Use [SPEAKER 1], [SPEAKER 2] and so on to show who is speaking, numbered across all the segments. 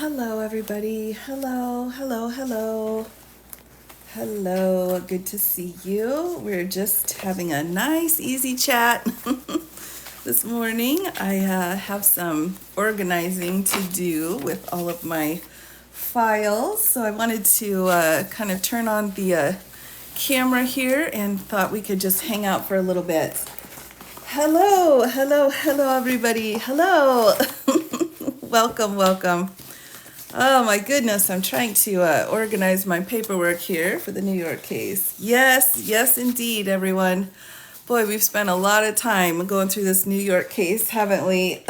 [SPEAKER 1] Hello, everybody. Hello, hello, hello. Hello, good to see you. We're just having a nice, easy chat this morning. I have some organizing to do with all of my files, so I wanted to kind of turn on the camera here and thought we could just hang out for a little bit. Hello, hello, hello, everybody. Hello. Welcome, welcome. Oh my goodness, I'm trying to organize my paperwork here for the New York case. Yes, yes, indeed, everyone. Boy, we've spent a lot of time going through this New York case, haven't we?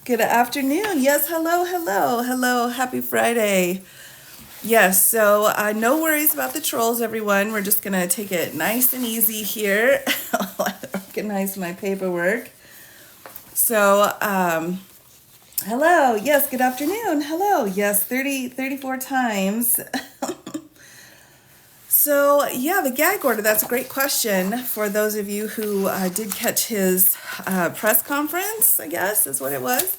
[SPEAKER 1] Good afternoon. Yes, hello, hello, hello. Happy Friday. Yes, so no worries about the trolls, everyone. We're just going to take it nice and easy here. Organize my paperwork. So, hello, yes, good afternoon. Hello, yes, 34 times. So, yeah, the gag order, that's a great question for those of you who did catch his press conference, I guess is what it was.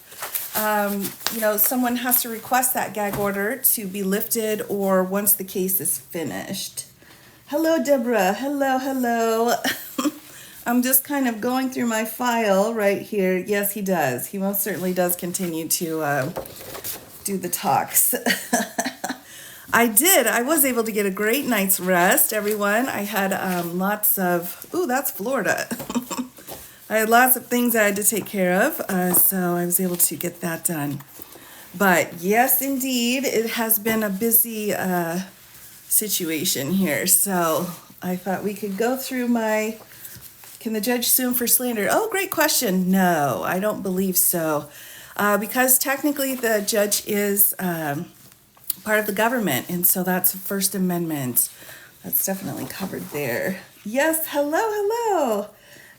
[SPEAKER 1] Someone has to request that gag order to be lifted or once the case is finished. Hello, Deborah. Hello, hello. I'm just kind of going through my file right here. Yes, he does. He most certainly does continue to do the talks. I was able to get a great night's rest, everyone. I had lots of, that's Florida. I had lots of things I had to take care of, so I was able to get that done. But yes, indeed, it has been a busy situation here. So I thought we could go through can the judge sue him for slander? Oh, great question. No, I don't believe so. Because technically the judge is part of the government, and so that's First Amendment. That's definitely covered there. Yes, hello, hello.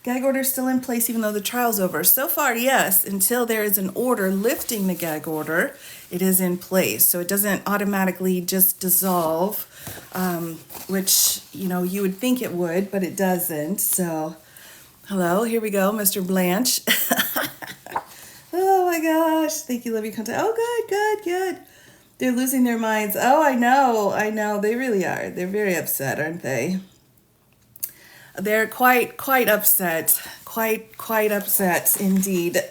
[SPEAKER 1] Gag order still in place even though the trial's over. So far, yes, until there is an order lifting the gag order, it is in place. So it doesn't automatically just dissolve, which, you would think it would, but it doesn't. So, hello, here we go, Mr. Blanche. Oh my gosh, thank you, love your content. Oh, good, good, good. They're losing their minds. Oh, I know, they really are. They're very upset, aren't they? They're quite upset. Quite upset indeed.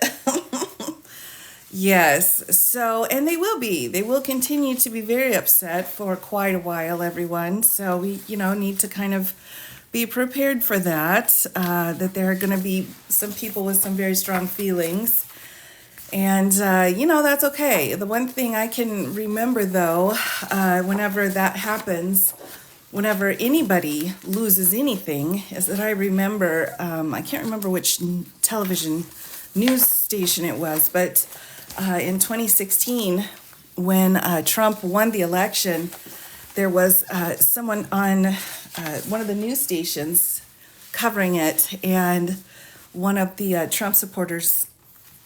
[SPEAKER 1] Yes, so, and they will be. They will continue to be very upset for quite a while, everyone. So we, need to kind of be prepared for that, that there are going to be some people with some very strong feelings. And, that's okay. The one thing I can remember, though, whenever that happens, whenever anybody loses anything, is that I remember, I can't remember which television news station it was, but in 2016, when Trump won the election, there was someone on one of the news stations covering it, and one of the Trump supporters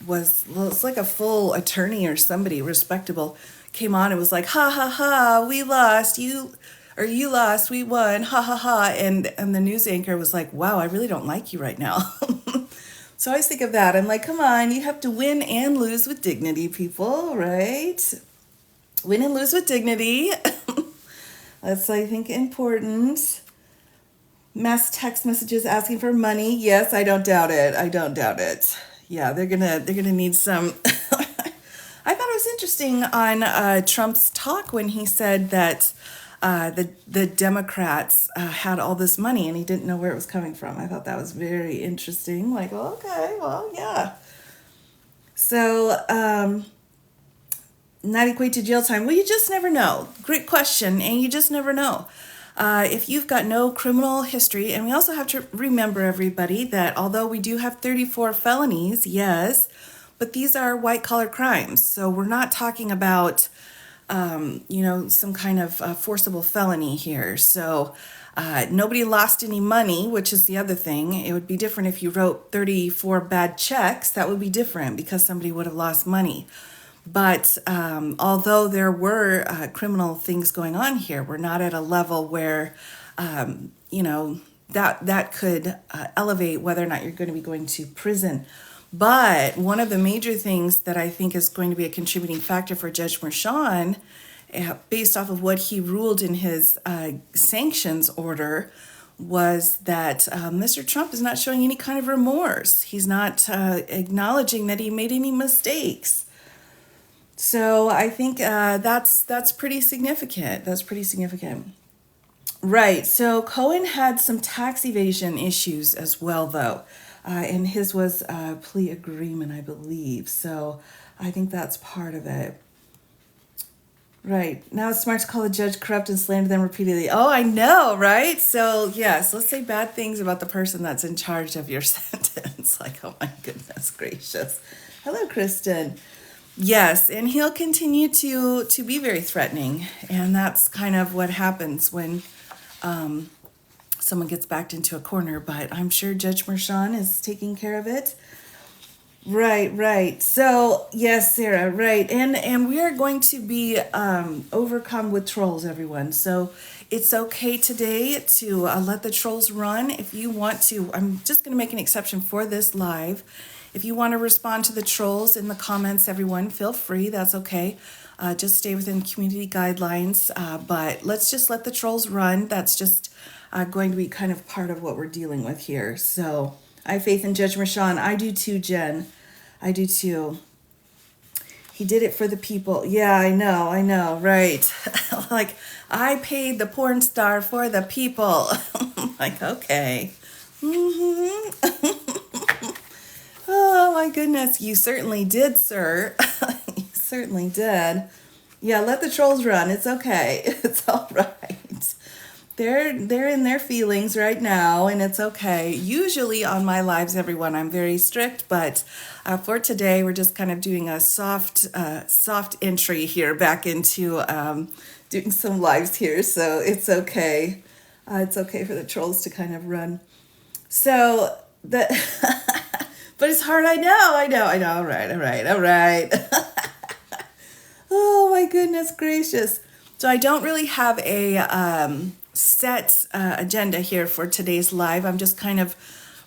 [SPEAKER 1] it's like a full attorney or somebody respectable, came on and was like, ha ha ha, we lost, you lost, we won, ha ha ha. And the news anchor was like, wow, I really don't like you right now. So I always think of that. I'm like, come on, you have to win and lose with dignity, people, right? Win and lose with dignity. That's, I think, important. Mass text messages asking for money. Yes, I don't doubt it. Yeah, they're gonna need some. I thought it was interesting on Trump's talk when he said that the Democrats had all this money and he didn't know where it was coming from. I thought that was very interesting. Like, okay, well, yeah. So, not equate to jail time. Well, you just never know. Great question, and you just never know. If you've got no criminal history, and we also have to remember, everybody, that although we do have 34 felonies, yes, but these are white-collar crimes. So we're not talking about, some kind of forcible felony here. So nobody lost any money, which is the other thing. It would be different if you wrote 34 bad checks. That would be different because somebody would have lost money. But although there were criminal things going on here, we're not at a level where, that could elevate whether or not you're going to be going to prison. But one of the major things that I think is going to be a contributing factor for Judge Merchan, based off of what he ruled in his sanctions order, was that Mr. Trump is not showing any kind of remorse. He's not acknowledging that he made any mistakes. So I think that's pretty significant. That's pretty significant. Right. So Cohen had some tax evasion issues as well, though. And his was a plea agreement, I believe. So I think that's part of it. Right. Now it's smart to call the judge corrupt and slander them repeatedly. Oh, I know, right? So, yes, let's say bad things about the person that's in charge of your sentence. Like, oh my goodness gracious. Hello, Kristen. Yes, and he'll continue to be very threatening. And that's kind of what happens when someone gets backed into a corner. But I'm sure Judge Merchan is taking care of it. Right. So, yes, Sarah, right. And we are going to be overcome with trolls, everyone. So it's okay today to let the trolls run. If you want to, I'm just going to make an exception for this live. If you want to respond to the trolls in the comments, everyone, feel free. That's okay. Just stay within community guidelines. But let's just let the trolls run. That's just going to be kind of part of what we're dealing with here. So I have faith in Judge Merchan. I do too, Jen. I do too. He did it for the people. Yeah, I know, right. Like, I paid the porn star for the people. Like, okay. Oh, my goodness. You certainly did, sir. You certainly did. Yeah, let the trolls run. It's okay. It's all right. They're in their feelings right now, and it's okay. Usually on my lives, everyone, I'm very strict, but for today, we're just kind of doing a soft entry here back into doing some lives here, so it's okay. It's okay for the trolls to kind of run. So but it's hard. I know. All right. Oh my goodness gracious. So I don't really have a set agenda here for today's live. I'm just kind of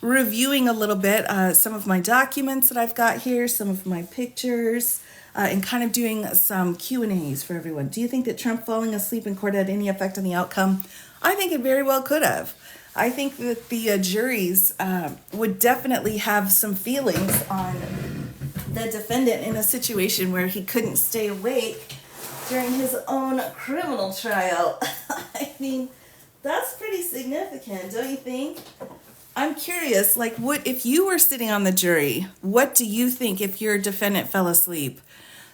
[SPEAKER 1] reviewing a little bit some of my documents that I've got here, some of my pictures, and kind of doing some Q&As for everyone. Do you think that Trump falling asleep in court had any effect on the outcome? I think it very well could have. I think that the juries would definitely have some feelings on the defendant in a situation where he couldn't stay awake during his own criminal trial. I mean, that's pretty significant, don't you think? I'm curious, like, what if you were sitting on the jury, what do you think if your defendant fell asleep?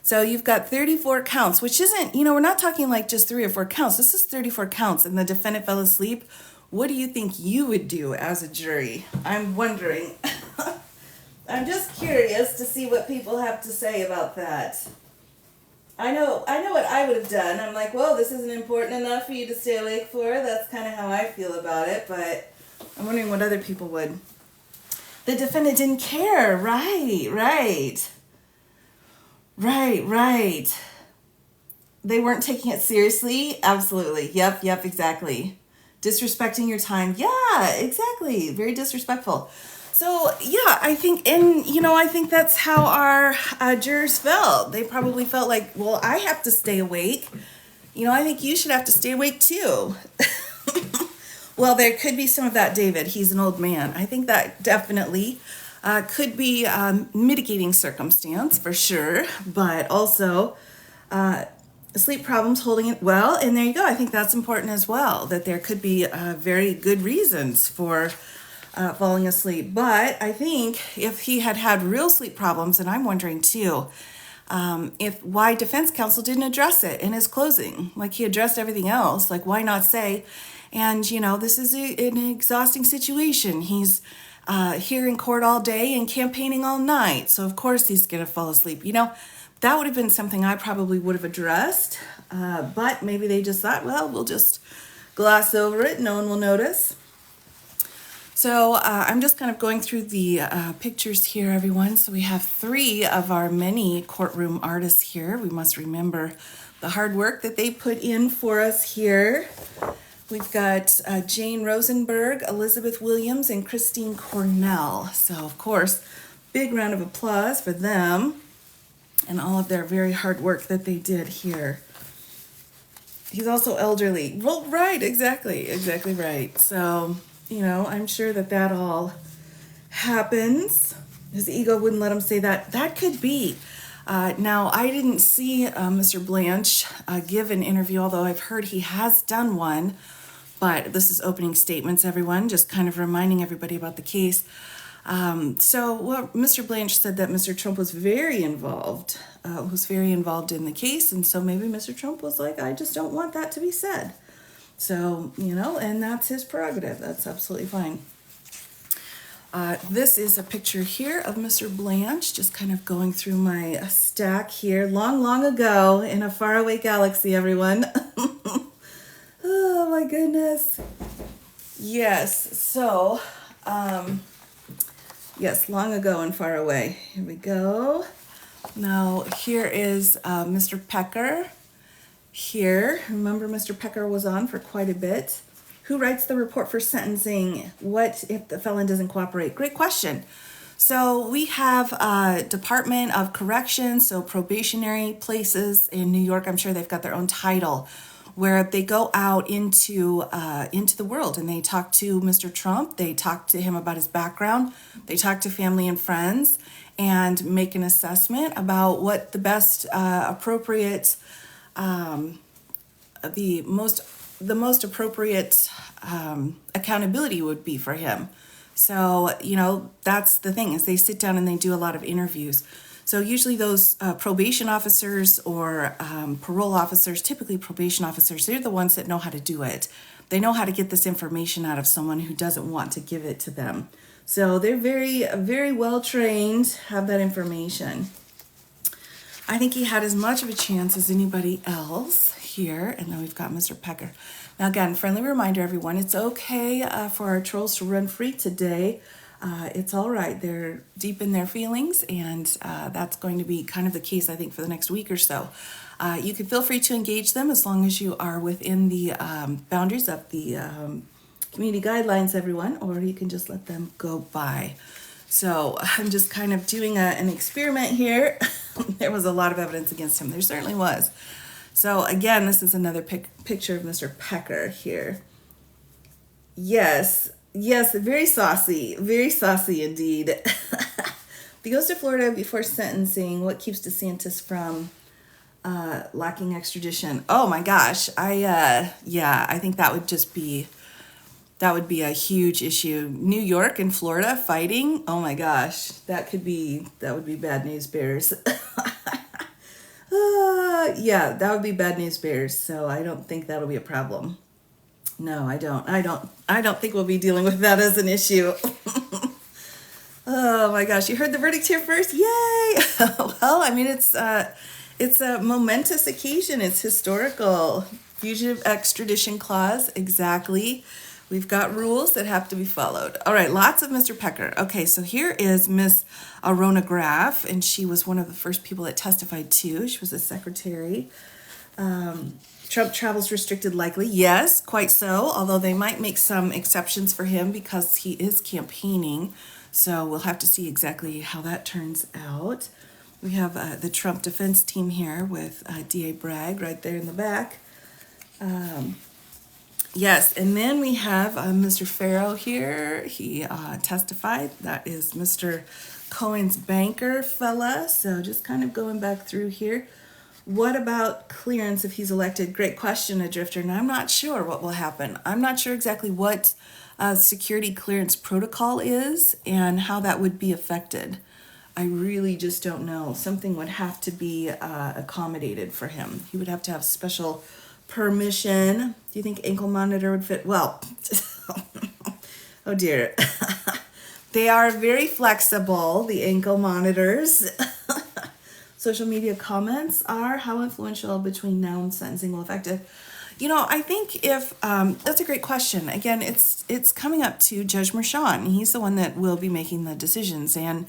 [SPEAKER 1] So you've got 34 counts, which isn't, we're not talking like just 3 or 4 counts. This is 34 counts, and the defendant fell asleep. What do you think you would do as a jury? I'm wondering. I'm just curious to see what people have to say about that. I know what I would have done. I'm like, well, this isn't important enough for you to stay awake for. That's kind of how I feel about it, but I'm wondering what other people would. The defendant didn't care. Right. They weren't taking it seriously. Absolutely. Yep, exactly. Disrespecting your time. Yeah, exactly. Very disrespectful. So, yeah, I think, I think that's how our jurors felt. They probably felt like, well, I have to stay awake. I think you should have to stay awake too. Well, there could be some of that, David. He's an old man. I think that definitely could be a mitigating circumstance for sure, but also sleep problems holding it well. And there you go. I think that's important as well, that there could be very good reasons for falling asleep. But I think if he had real sleep problems, and I'm wondering too, why defense counsel didn't address it in his closing. Like, he addressed everything else. Like, why not say, and this is an exhausting situation. He's here in court all day and campaigning all night, so of course he's gonna fall asleep. That would have been something I probably would have addressed, but maybe they just thought, well, we'll just gloss over it, no one will notice. So I'm just kind of going through the pictures here, everyone. So we have 3 of our many courtroom artists here. We must remember the hard work that they put in for us here. We've got Jane Rosenberg, Elizabeth Williams, and Christine Cornell. So, of course, big round of applause for them and all of their very hard work that they did here. He's also elderly. Well, right, exactly right. So, I'm sure that all happens. His ego wouldn't let him say that. That could be. Now, I didn't see Mr. Blanche give an interview, although I've heard he has done one. But this is opening statements, everyone, just kind of reminding everybody about the case. Mr. Blanche said that Mr. Trump was very involved in the case. And so maybe Mr. Trump was like, I just don't want that to be said. So, and that's his prerogative. That's absolutely fine. This is a picture here of Mr. Blanche, just kind of going through my stack here. Long, long ago in a faraway galaxy, everyone. Oh, my goodness. Yes, so... Yes, long ago and far away. Here we go. Now, here is Mr. Pecker. Here, remember Mr. Pecker was on for quite a bit. Who writes the report for sentencing? What if the felon doesn't cooperate? Great question. So we have Department of Corrections, so probationary places in New York. I'm sure they've got their own title, where they go out into the world and they talk to Mr. Trump. They talk to him about his background. They talk to family and friends and make an assessment about what the best appropriate, the most appropriate accountability would be for him. So, that's the thing, is they sit down and they do a lot of interviews. So usually those probation officers or parole officers, typically probation officers, they're the ones that know how to do it. They know how to get this information out of someone who doesn't want to give it to them. So they're very, very well trained, have that information. I think he had as much of a chance as anybody else here. And then we've got Mr. Pecker. Now again, friendly reminder, everyone, it's okay for our trolls to run free today. It's all right. They're deep in their feelings, and that's going to be kind of the case, I think, for the next week or so. You can feel free to engage them as long as you are within the boundaries of the community guidelines, everyone, or you can just let them go by. So I'm just kind of doing an experiment here. There was a lot of evidence against him. There certainly was. So again, this is another picture of Mr. Pecker here. Yes, very saucy indeed. He goes to Florida before sentencing. What keeps DeSantis from lacking extradition? Oh my gosh, I think that would be a huge issue. New York and Florida fighting. Oh my gosh, that would be bad news bears. That would be bad news bears. So I don't think that'll be a problem. No, I don't think we'll be dealing with that as an issue. Oh my gosh, you heard the verdict here first? Yay! Well, I mean, it's a momentous occasion. It's historical. Fugitive extradition clause, exactly. We've got rules that have to be followed. All right, lots of Mr. Pecker. Okay, so here is Miss Arona Graff, and she was one of the first people that testified too. She was a secretary. Trump travels restricted likely. Yes, quite so, although they might make some exceptions for him because he is campaigning. So we'll have to see exactly how that turns out. We have the Trump defense team here with D.A. Bragg right there in the back. Yes, and then we have Mr. Farrow here. He testified. That is Mr. Cohen's banker fella. So just kind of going back through here. What about clearance if he's elected? Great question, Adrifter. And I'm not sure what will happen. I'm not sure exactly what security clearance protocol is and how that would be affected. I really just don't know. Something would have to be accommodated for him. He would have to have special permission. Do you think ankle monitor would fit? Well, oh dear. They are very flexible, the ankle monitors. Social media comments are how influential between now and sentencing will affect it. I think if that's a great question. Again, it's coming up to Judge Merchan. He's the one that will be making the decisions, and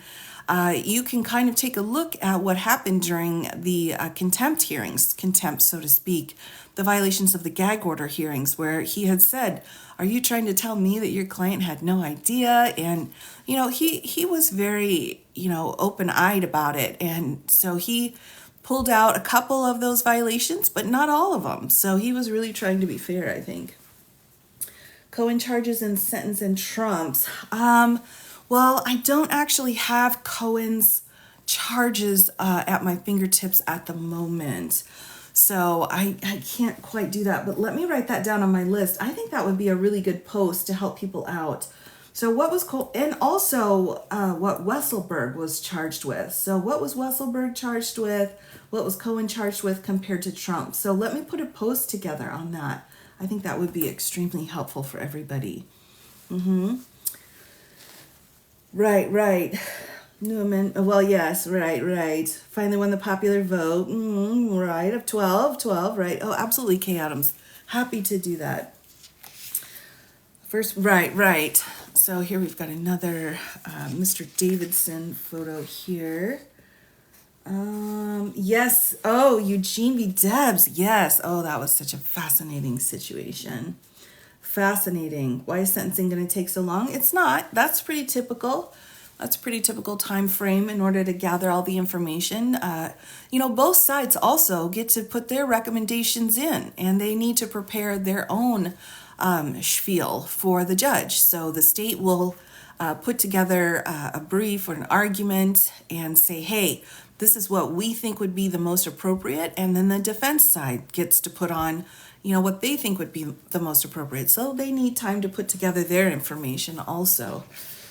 [SPEAKER 1] you can kind of take a look at what happened during the contempt hearings, so to speak, the violations of the gag order hearings, where he had said, "Are you trying to tell me that your client had no idea?" And he was very open-eyed about it. And so he pulled out a couple of those violations, but not all of them. So he was really trying to be fair, I think. Cohen charges and sentence and Trump's. Well, I don't actually have Cohen's charges at my fingertips at the moment. So I can't quite do that, but let me write that down on my list. I think that would be a really good post to help people out. So what was and also what Weisselberg was charged with. So what was Weisselberg charged with? What was Cohen charged with compared to Trump? So let me put a post together on that. I think that would be extremely helpful for everybody. Right. Newman, well, yes, right. Finally won the popular vote, right, of 12, right. Oh, absolutely, Kay Adams. Happy to do that. First, right. So here we've got another Mr. Davidson photo here. Yes, oh, Eugene V. Debs, yes. Oh, that was such a fascinating situation. Fascinating. Why is sentencing going to take so long? It's not. That's pretty typical. That's a pretty typical time frame in order to gather all the information. Both sides also get to put their recommendations in, and they need to prepare their own spiel for the judge. So the state will put together a brief or an argument and say, hey, this is what we think would be the most appropriate. And then the defense side gets to put on, what they think would be the most appropriate. So they need time to put together their information also.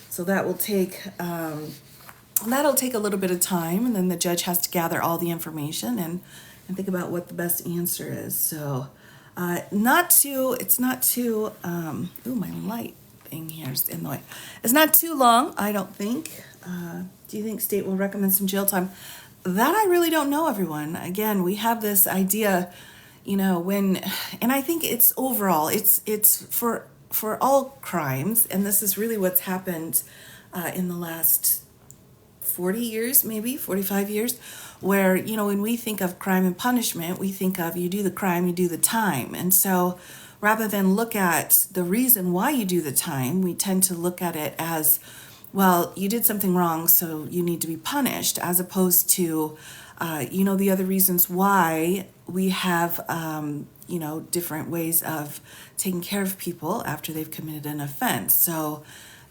[SPEAKER 1] So that will take that'll take a little bit of time, and then the judge has to gather all the information and think about what the best answer is. So it's not too my light thing here is in the way. It's not too long, I don't think. Do you think state will recommend some jail time? That I really don't know, everyone. Again, we have this idea, and I think it's overall, it's for all crimes, and this is really what's happened in the last 40 years, maybe 45 years, where, when we think of crime and punishment, we think of you do the crime, you do the time. And so rather than look at the reason why you do the time, we tend to look at it as, well, you did something wrong, so you need to be punished, as opposed to, the other reasons why we have, different ways of taking care of people after they've committed an offense. So,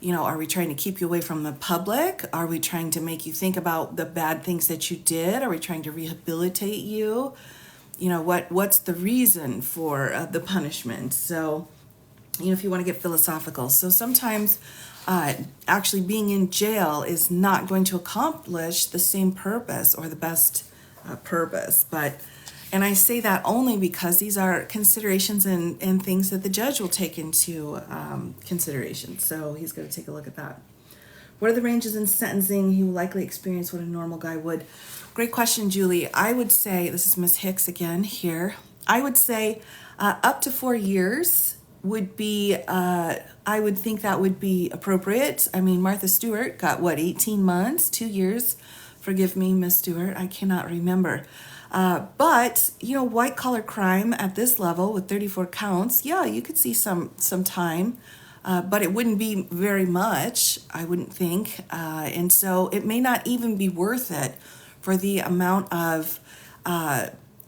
[SPEAKER 1] are we trying to keep you away from the public? Are we trying to make you think about the bad things that you did? Are we trying to rehabilitate you? What's the reason for the punishment? So, if you want to get philosophical. So sometimes actually being in jail is not going to accomplish the same purpose or the best purpose. And I say that only because these are considerations and things that the judge will take into consideration. So he's going to take a look at that. What are the ranges in sentencing he will likely experience what a normal guy would? Great question, Julie. I would say, this is Miss Hicks again here, I would say up to 4 years would be, I would think that would be appropriate. I mean, Martha Stewart got 18 months, 2 years. Forgive me, Miss Stewart, I cannot remember. But, white collar crime at this level with 34 counts, yeah, you could see some time, but it wouldn't be very much, I wouldn't think. And so it may not even be worth it for the amount of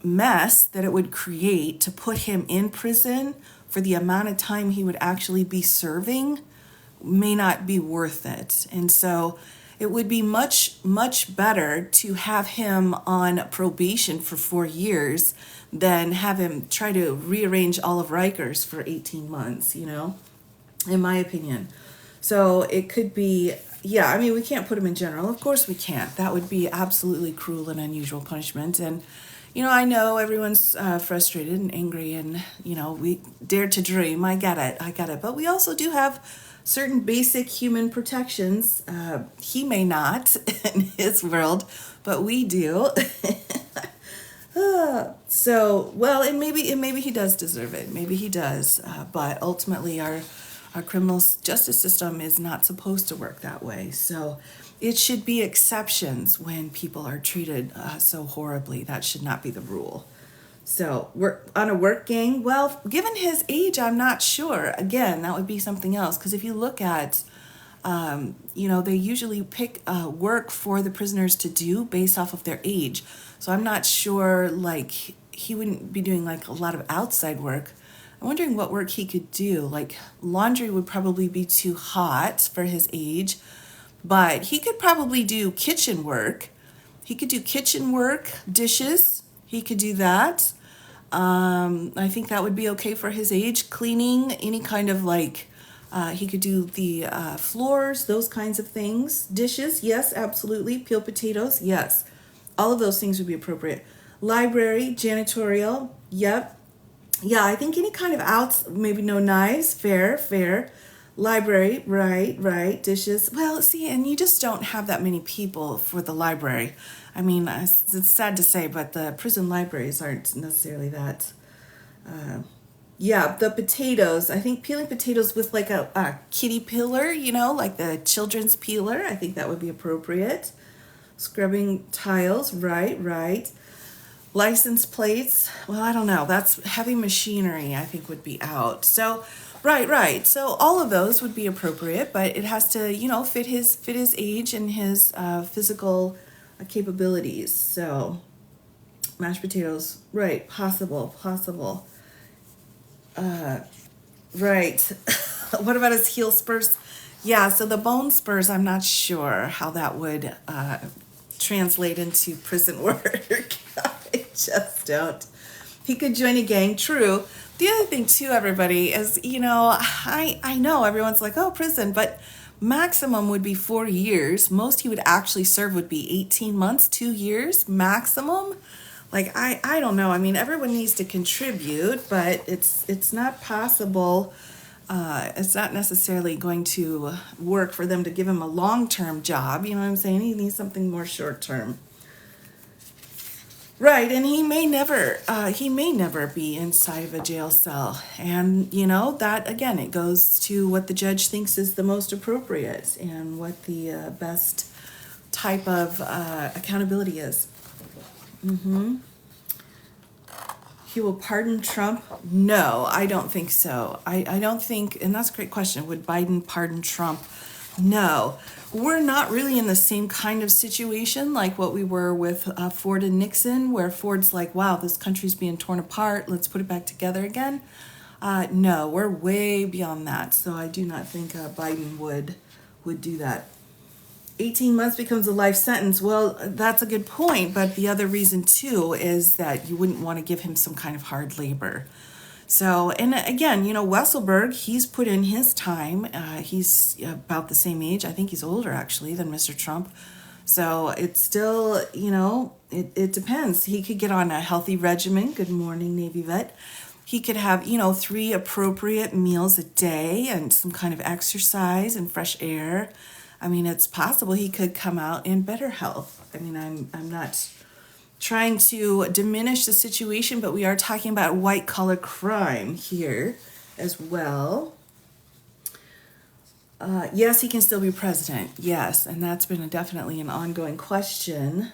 [SPEAKER 1] mess that it would create to put him in prison for the amount of time he would actually be serving may not be worth it. And so it would be much, much better to have him on probation for 4 years than have him try to rearrange all of Rikers for 18 months, in my opinion. So it could be, we can't put him in general. Of course we can't. That would be absolutely cruel and unusual punishment. And, I know everyone's frustrated and angry and, we dare to dream. I get it. But we also do have certain basic human protections. He may not in his world, but we do. And maybe he does deserve it. Maybe he does. But ultimately, our criminal justice system is not supposed to work that way. So it should be exceptions when people are treated so horribly. That should not be the rule. So we're on a work gang. Well, given his age, I'm not sure. Again, that would be something else. Because if you look at They usually pick work for the prisoners to do based off of their age. So I'm not sure, like, he wouldn't be doing like a lot of outside work. I'm wondering what work he could do. Like, laundry would probably be too hot for his age, but he could probably do kitchen work. He could do kitchen work, dishes. He could do that. I think that would be okay for his age. Cleaning, any kind of like, he could do the floors, those kinds of things. Dishes, yes, absolutely. Peel potatoes, yes. All of those things would be appropriate. Library, janitorial, yep. Yeah, I think any kind of outs, maybe no knives, fair. Library, right. Dishes. Well, see, and you just don't have that many people for the library. I mean, it's sad to say, but the prison libraries aren't necessarily that. Yeah, the potatoes. I think peeling potatoes with like a kitty peeler, like the children's peeler. I think that would be appropriate. Scrubbing tiles, right. License plates. Well, I don't know. That's heavy machinery, I think would be out. So, right. So all of those would be appropriate, but it has to, fit his age and his physical capabilities. So, mashed potatoes, right, possible. Right. What about his heel spurs? Yeah, so the bone spurs, I'm not sure how that would translate into prison work. I just don't. He could join a gang, true. The other thing too, everybody, is, I know everyone's like, oh, prison, but maximum would be 4 years. Most he would actually serve would be 18 months, 2 years maximum. Like, I don't know. I mean, everyone needs to contribute, but it's not possible. It's not necessarily going to work for them to give him a long-term job. You know what I'm saying? He needs something more short-term. Right, and he may never be inside of a jail cell. And, that, again, it goes to what the judge thinks is the most appropriate and what the best type of accountability is. He will pardon Trump? No, I don't think so. I don't think, and that's a great question. Would Biden pardon Trump? No. We're not really in the same kind of situation like what we were with Ford and Nixon, where Ford's like, wow, this country's being torn apart. Let's put it back together again. No, we're way beyond that. So I do not think Biden would do that. 18 months becomes a life sentence. Well, that's a good point. But the other reason, too, is that you wouldn't want to give him some kind of hard labor. So, and again, Weselberg, he's put in his time. He's about the same age. I think he's older, actually, than Mr. Trump. So it's still, it depends. He could get on a healthy regimen. Good morning, Navy vet. He could have, 3 appropriate meals a day and some kind of exercise and fresh air. I mean, it's possible he could come out in better health. I mean, I'm not trying to diminish the situation, but we are talking about white collar crime here as well. Yes, he can still be president. Yes, and that's been definitely an ongoing question.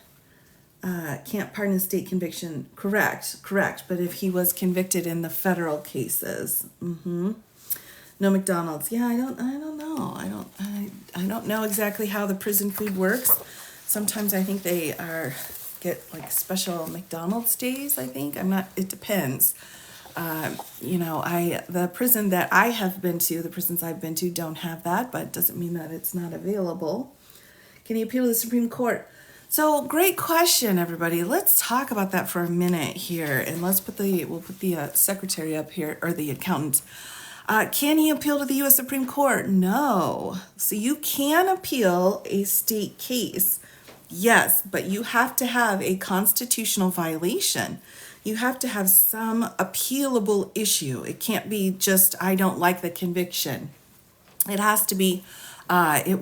[SPEAKER 1] Can't pardon a state conviction. Correct. But if he was convicted in the federal cases. No McDonald's. Yeah, I don't know. I don't know exactly how the prison food works. Sometimes I think they get like special McDonald's days, I think. It depends. The prison that I have been to, the prisons I've been to don't have that, but it doesn't mean that it's not available. Can he appeal to the Supreme Court? So, great question, everybody. Let's talk about that for a minute here, and we'll put the secretary up here, or the accountant. Can he appeal to the U.S. Supreme Court? No. So you can appeal a state case, yes, but you have to have a constitutional violation. You have to have some appealable issue. It can't be just, I don't like the conviction. It has to be, the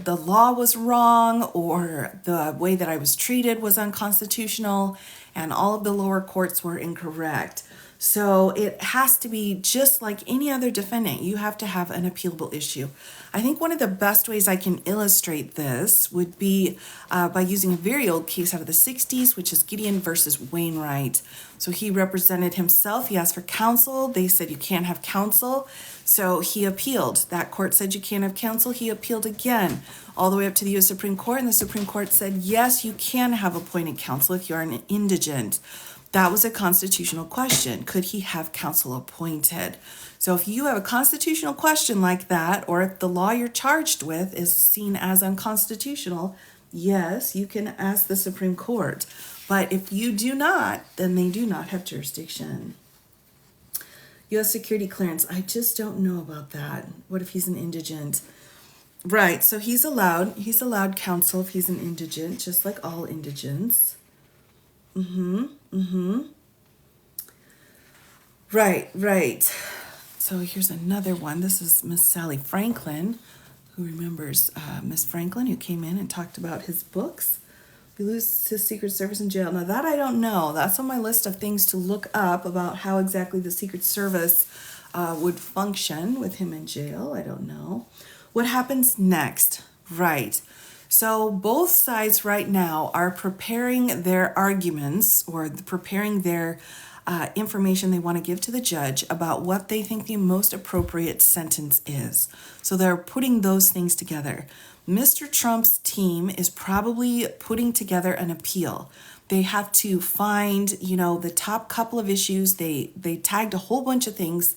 [SPEAKER 1] law was wrong, or the way that I was treated was unconstitutional, and all of the lower courts were incorrect. So it has to be just like any other defendant. You have to have an appealable issue. I think one of the best ways I can illustrate this would be by using a very old case out of the 60s, which is Gideon versus Wainwright. So he represented himself. He asked for counsel. They said you can't have counsel. So he appealed. That court said you can't have counsel. He appealed again, all the way up to the U.S. Supreme Court. And the Supreme Court said, yes, you can have appointed counsel if you are an indigent. That was a constitutional question. Could he have counsel appointed? So if you have a constitutional question like that, or if the law you're charged with is seen as unconstitutional, yes, you can ask the Supreme Court. But if you do not, then they do not have jurisdiction. U.S. security clearance, I just don't know about that. What if he's an indigent? Right, so he's allowed counsel if he's an indigent, just like all indigents. Right. So here's another one. This is Miss Sally Franklin. Who remembers Miss Franklin, who came in and talked about his books? We lose his Secret Service in jail. Now that I don't know. That's on my list of things to look up about how exactly the Secret Service would function with him in jail. I don't know. What happens next? Right. So both sides right now are preparing their arguments or preparing their information they want to give to the judge about what they think the most appropriate sentence is. So they're putting those things together. Mr. Trump's team is probably putting together an appeal. They have to find, the top couple of issues. They tagged a whole bunch of things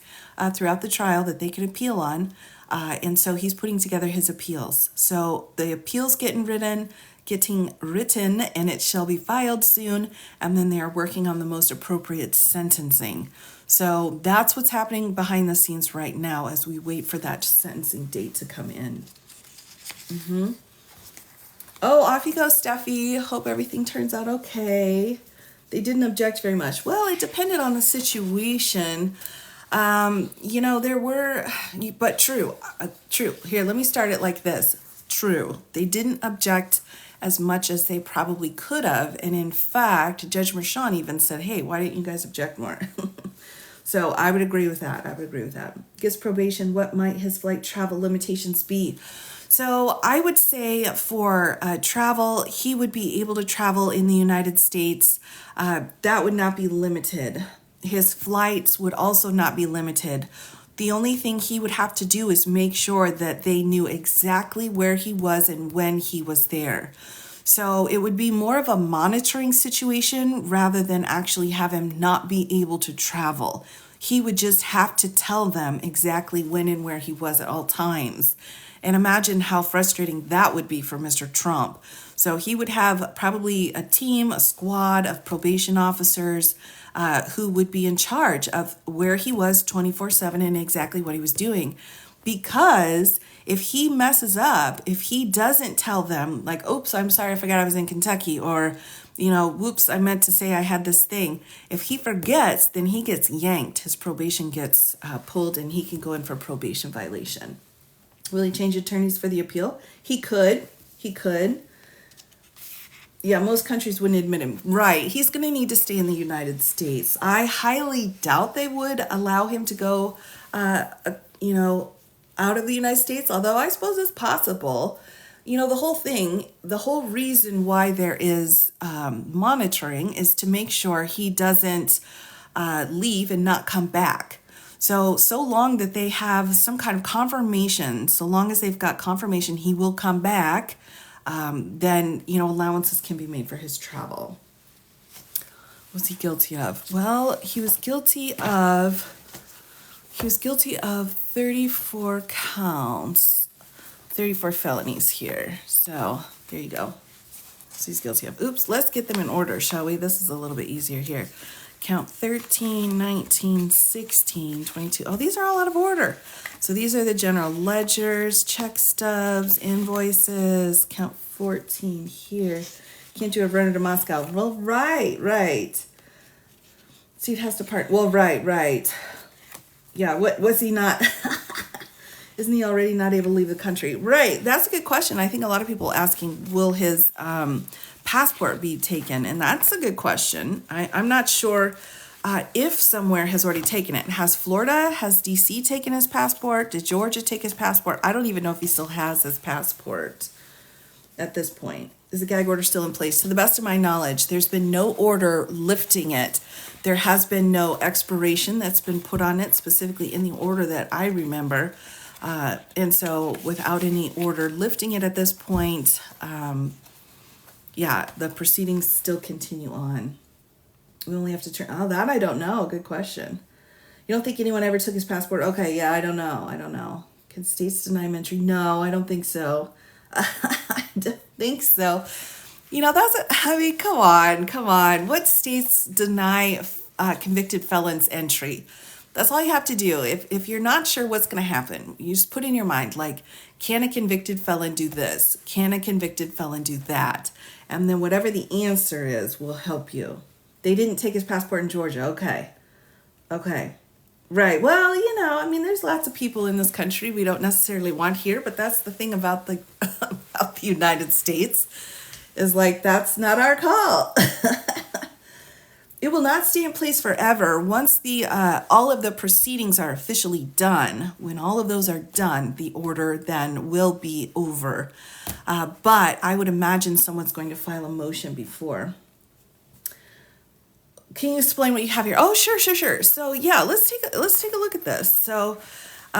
[SPEAKER 1] throughout the trial that they could appeal on. And so he's putting together his appeals. So the appeals getting written, and it shall be filed soon. And then they are working on the most appropriate sentencing. So that's what's happening behind the scenes right now as we wait for that sentencing date to come in. Oh, off you go, Steffi. Hope everything turns out okay. They didn't object very much. Well, it depended on the situation. There were, but true. Here, let me start it like this. True. They didn't object as much as they probably could have. And in fact, Judge Merchan even said, hey, why didn't you guys object more? So I would agree with that. Gets probation. What might his flight travel limitations be? So I would say for travel, he would be able to travel in the United States. That would not be limited. His flights would also not be limited. The only thing he would have to do is make sure that they knew exactly where he was and when he was there. So it would be more of a monitoring situation rather than actually have him not be able to travel. He would just have to tell them exactly when and where he was at all times. And imagine how frustrating that would be for Mr. Trump. So he would have probably a team, a squad of probation officers who would be in charge of where he was 24/7 and exactly what he was doing. Because if he messes up, if he doesn't tell them, like, oops, I'm sorry, I forgot I was in Kentucky, or, whoops, I meant to say I had this thing. If he forgets, then he gets yanked. His probation gets pulled and he can go in for probation violation. Will he change attorneys for the appeal? He could. Yeah, most countries wouldn't admit him. Right. He's going to need to stay in the United States. I highly doubt they would allow him to go, out of the United States, although I suppose it's possible. The whole reason why there is monitoring is to make sure he doesn't leave and not come back. So long that they have some kind of confirmation, so long as they've got confirmation he will come back, then, allowances can be made for his travel. What was he guilty of? Well, he was guilty of 34 counts, 34 felonies here. So there you go. So he's guilty of, let's get them in order, shall we? This is a little bit easier here. Count 13, 19, 16, 22. Oh, these are all out of order. So these are the general ledgers, check stubs, invoices. Count 14 here. Can't you have rented to Moscow? Well, right. Seat has to part. Well, right. Yeah, what was he not? Isn't he already not able to leave the country? Right, that's a good question. I think a lot of people asking, will his passport be taken? And that's a good question. I'm not sure if somewhere has already taken it. Has Florida, has DC taken his passport? Did Georgia take his passport? I don't even know if he still has his passport at this point. Is the gag order still in place? To the best of my knowledge, there's been no order lifting it. There has been no expiration that's been put on it, specifically in the order that I remember. And so without any order lifting it at this point, yeah, the proceedings still continue on. We only have to turn, oh, that I don't know. Good question. You don't think anyone ever took his passport? Okay, yeah, I don't know. Can states deny him entry? No, I don't think so. I don't think so. Come on. What states deny convicted felons entry? That's all you have to do. If you're not sure what's going to happen, you just put in your mind, like, can a convicted felon do this? Can a convicted felon do that? And then whatever the answer is will help you. They didn't take his passport in Georgia. Okay. Right. Well, there's lots of people in this country we don't necessarily want here, but that's the thing about the about the United States is like, that's not our call. It will not stay in place forever. Once the all of the proceedings are officially done, when all of those are done, the order then will be over. But I would imagine someone's going to file a motion before. Can you explain what you have here? Oh, sure. So yeah, let's take a look at this. So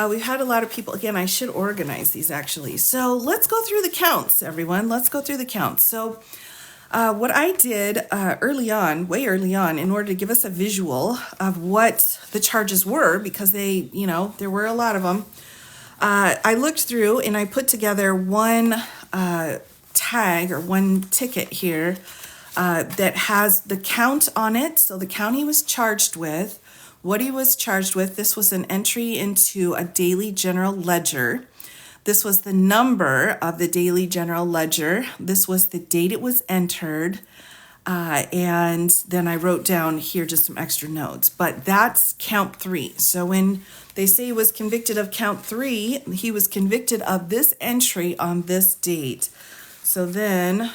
[SPEAKER 1] we've had a lot of people. Again, I should organize these actually. So let's go through the counts, everyone. Let's go through the counts. So what I did way early on, in order to give us a visual of what the charges were, because there were a lot of them, I looked through and I put together one tag or one ticket here that has the count on it. So the count he was charged with, what he was charged with. This was an entry into a daily general ledger. This was the number of the daily general ledger. This was the date it was entered. And then I wrote down here just some extra notes. But that's count 3. So when they say he was convicted of count 3, he was convicted of this entry on this date. So then,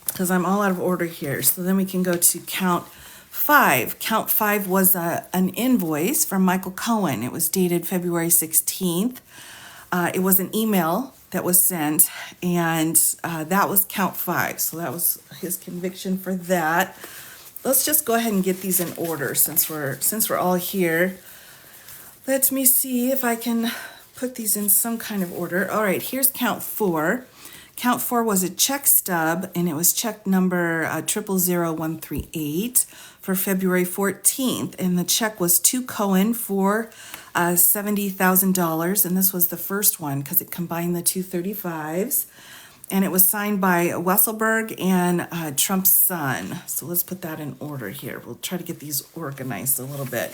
[SPEAKER 1] because I'm all out of order here, so then we can go to count 5. Count 5 was an invoice from Michael Cohen. It was dated February 16th. It was an email that was sent, and that was count 5. So that was his conviction for that. Let's just go ahead and get these in order since we're all here. Let me see if I can put these in some kind of order. All right, here's count 4. Count 4 was a check stub, and it was check number 000138 for February 14th, and the check was to Cohen for $70,000, and this was the first one because it combined the 235s, and it was signed by Wesselberg and Trump's son. So let's put that in order here. We'll try to get these organized a little bit.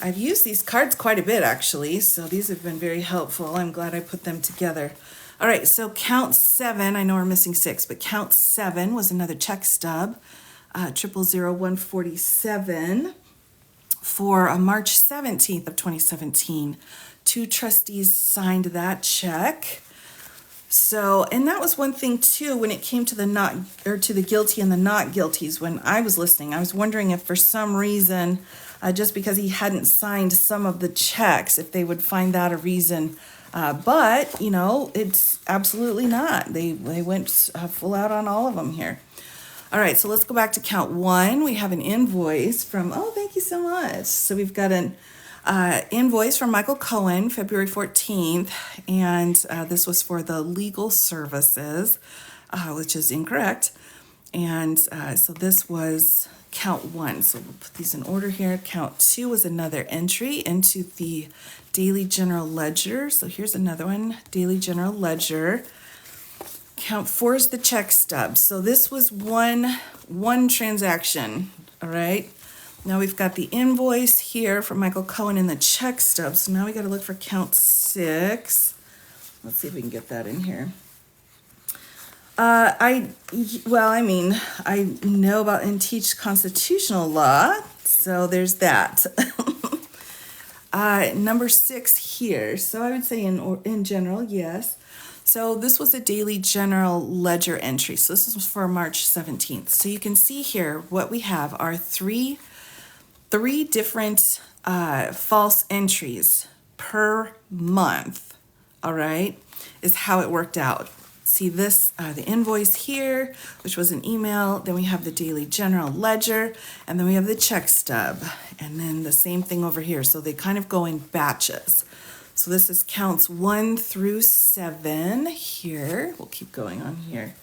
[SPEAKER 1] I've used these cards quite a bit, actually, so these have been very helpful. I'm glad I put them together. All right, so count 7, I know we're missing 6, but count 7 was another check stub, 000147 for March 17th of 2017. 2 trustees signed that check. So, and that was one thing too, when it came to the guilty and the not guilties, when I was listening, I was wondering if for some reason, just because he hadn't signed some of the checks, if they would find that a reason. But, it's absolutely not. They went full out on all of them here. All right, so let's go back to count 1. We have an invoice from, thank you so much. So we've got an invoice from Michael Cohen, February 14th, and this was for the legal services, which is incorrect. And so this was count 1. So we'll put these in order here. Count 2 was another entry into the daily general ledger. So here's another one, daily general ledger. Count 4 is the check stub. So this was one transaction, all right? Now we've got the invoice here from Michael Cohen in the check stub. So now we got to look for count 6. Let's see if we can get that in here. I know about and teach constitutional law, so there's that. Number 6 here. So I would say in general, yes. So this was a daily general ledger entry. So this was for March 17th. So you can see here what we have are 3 3 different false entries per month, all right, is how it worked out. See this, the invoice here, which was an email, then we have the daily general ledger, and then we have the check stub, and then the same thing over here. So they kind of go in batches. So this is counts 1 through 7 here. We'll keep going on here.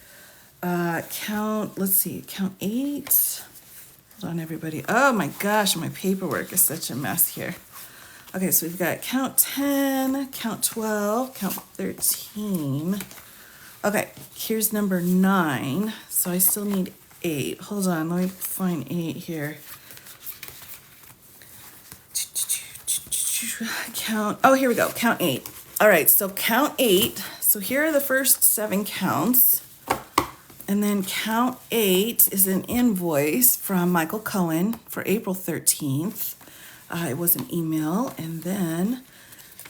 [SPEAKER 1] Let's see, count 8. Hold on, everybody. Oh my gosh, my paperwork is such a mess here. Okay, so we've got count 10, count 12, count 13. Okay, here's number 9. So I still need 8. Hold on, let me find 8 here. Here we go, count 8. All right, so count 8. So here are the first 7 counts. And then count 8 is an invoice from Michael Cohen for April 13th. It was an email. And then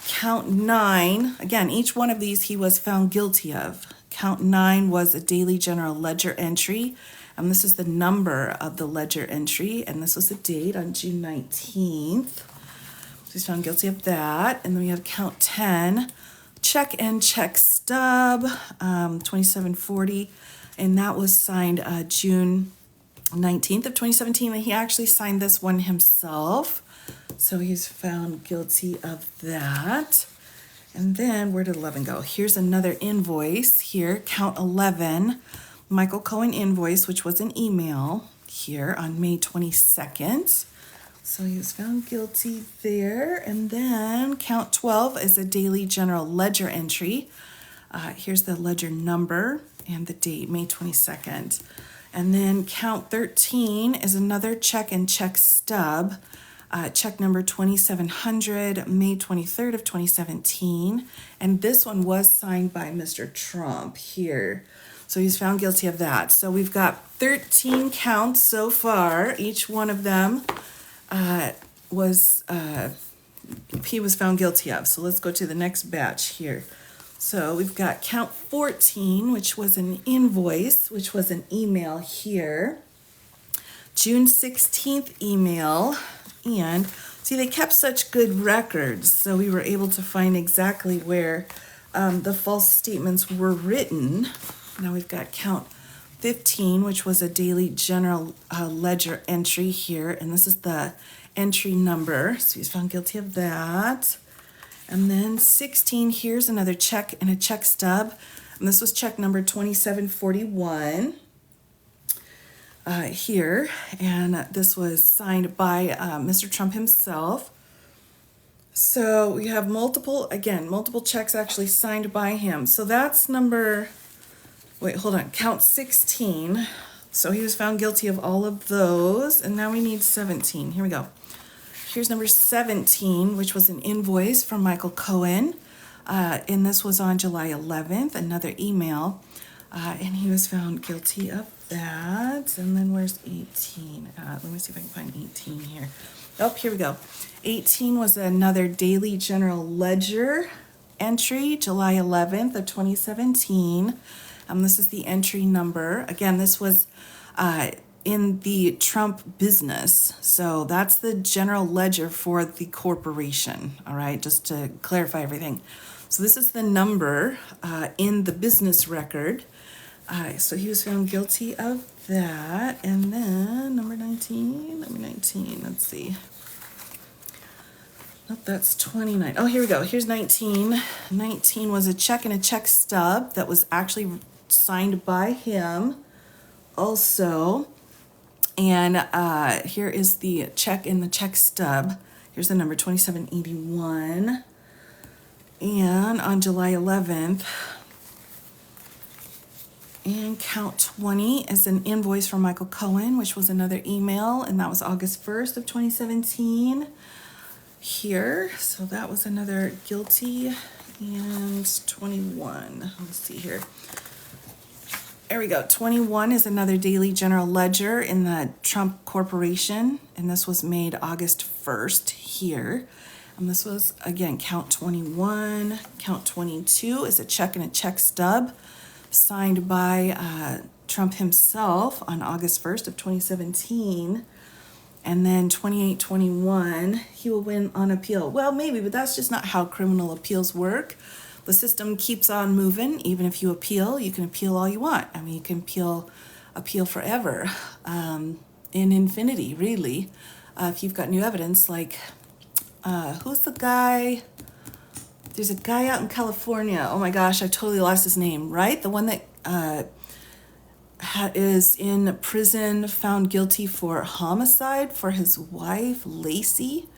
[SPEAKER 1] count 9, again, each one of these he was found guilty of. Count 9 was a daily general ledger entry. And this is the number of the ledger entry. And this was the date on June 19th. So he's found guilty of that. And then we have count 10, check and check stub, 2740. And that was signed June 19th of 2017. And he actually signed this one himself. So he's found guilty of that. And then where did 11 go? Here's another invoice here, count 11, Michael Cohen invoice, which was an email here on May 22nd. So he was found guilty there. And then count 12 is a daily general ledger entry. Here's the ledger number and the date, May 22nd. And then count 13 is another check and check stub, check number 2700, May 23rd of 2017. And this one was signed by Mr. Trump here. So he's found guilty of that. So we've got 13 counts so far. Each one of them he was found guilty of. So let's go to the next batch here. So we've got count 14, which was an invoice, which was an email here. June 16th email. And see, they kept such good records, so we were able to find exactly where the false statements were written. Now we've got count 15, which was a daily general ledger entry here. And this is the entry number. So he's found guilty of that. And then 16, here's another check and a check stub. And this was check number 2741 here. And this was signed by Mr. Trump himself. So we have multiple checks actually signed by him. So that's count 16. So he was found guilty of all of those. And now we need 17. Here we go. Here's number 17, which was an invoice from Michael Cohen. And this was on July 11th, another email. And he was found guilty of that. And then where's 18 at? Let me see if I can find 18 here. Oh, here we go. 18 was another daily general ledger entry, July 11th of 2017. This is the entry number. Again, this was in the Trump business. So that's the general ledger for the corporation, all right, just to clarify everything. So this is the number in the business record. So he was found guilty of that. And then number 19, let's see. Nope, that's 29. Oh, here we go. Here's 19. 19 was a check and a check stub that was actually signed by him also. And here is the check in the check stub. Here's the number 2781. And on July 11th, and count 20 is an invoice from Michael Cohen, which was another email, and that was August 1st of 2017 here. So that was another guilty. And 21, let's see here. There we go. 21 is another daily general ledger in the Trump Corporation, and this was made August 1st here. And this was, again, count 21. Count 22 is a check and a check stub signed by Trump himself on August 1st of 2017. And then 2821, he will win on appeal. Well, maybe, but that's just not how criminal appeals work. The system keeps on moving. Even if you appeal, you can appeal all you want. I mean, you can appeal forever, in infinity, really. If you've got new evidence, like, who's the guy? There's a guy out in California. Oh my gosh, I totally lost his name, right? The one that is in prison, found guilty for homicide for his wife, Lacey.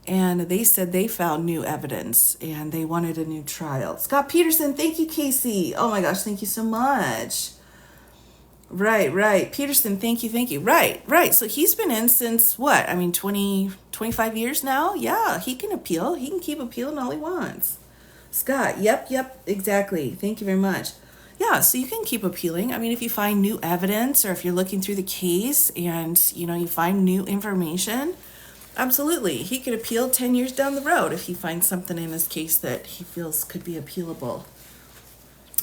[SPEAKER 1] And they said they found new evidence and they wanted a new trial. Scott Peterson, thank you, Casey. Oh my gosh, thank you so much. Right. Peterson, thank you. Right. So he's been in since what? I mean, 25 years now? Yeah, he can appeal. He can keep appealing all he wants. Scott, yep, exactly. Thank you very much. Yeah, so you can keep appealing. I mean, if you find new evidence or if you're looking through the case and, you find new information, absolutely. He could appeal 10 years down the road if he finds something in his case that he feels could be appealable.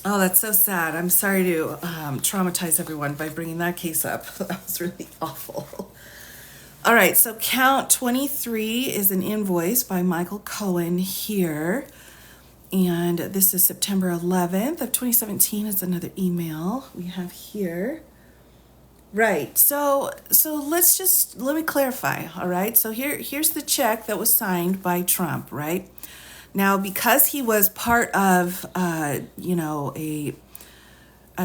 [SPEAKER 1] Oh, that's so sad. I'm sorry to traumatize everyone by bringing that case up. That was really awful. All right, so count 23 is an invoice by Michael Cohen here. And this is September 11th of 2017 is another email we have here. Right, so let me clarify, all right? So here's the check that was signed by Trump, right? Now, because he was part of, a